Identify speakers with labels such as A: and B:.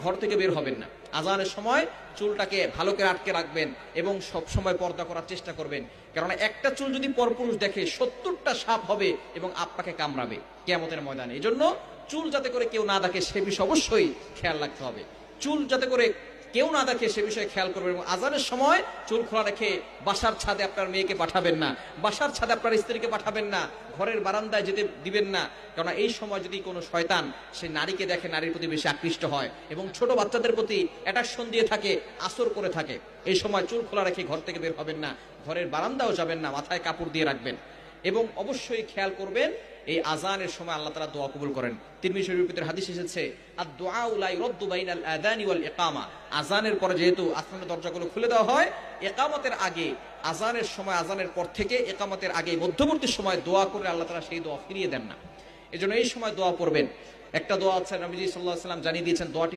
A: ঘর থেকে বের হবেন না। আজানের সময় চুলটাকে ভালো করে আটকে রাখবেন এবং সব সময় পর্দা করার চেষ্টা করবেন, কারণ একটা চুল যদি পরপুরুষ দেখে 70টা সাপ হবে এবং আপনাকে কামড়াবে কিয়ামতের ময়দানে। এই জন্য চুল যাতে করে কেউ না দেখে সে বিষয়ে অবশ্যই খেয়াল রাখতে হবে। চুল যাতে করে কেউ না দেখে সে বিষয়ে খেয়াল করবেন, এবং আজানের সময় চুল খোলা রেখে বাসার ছাদে আপনার মেয়েকে পাঠাবেন না, বাসার ছাদে আপনার স্ত্রীকে পাঠাবেন না, ঘরের বারান্দায় যেতে দিবেন না, কারণ এই সময় যদি কোনো শয়তান সে নারীকে দেখে নারীর প্রতি বেশি আকৃষ্ট হয় এবং ছোট বাচ্চাদের প্রতি অ্যাট্রাকশন দিয়ে থাকে, আসর করে থাকে। এই সময় চুল খোলা রেখে ঘর থেকে বের হবেন না, ঘরের বারান্দাও যাবেন না, মাথায় কাপড় দিয়ে রাখবেন। এবং অবশ্যই খেয়াল করবেন এই আজানের সময় আল্লাহ তাআলা দোয়া কবুল করেন। তিরমিজি শরীফের ভিতরে হাদিস এসেছে, আদ-দুআউ লা ইউরাদ্দু বাইনাল আযানি ওয়াল ইকামা। আজানের পরে যেহেতু আসমানের দরজাগুলো খুলে দেওয়া হয়, ইকামতের আগে, আজানের সময়, আজানের পর থেকে ইকামতের আগে মধ্যবর্তী সময় দোয়া করে আল্লাহ তাআলা সেই দোয়া ফিরিয়ে দেন না। এজন্য এই সময় দোয়া পড়বেন। একটা দোয়া আছে, নবীজি সাল্লাল্লাহু আলাইহি ওয়াসাল্লাম জানিয়ে দিয়েছেন, দোয়াটি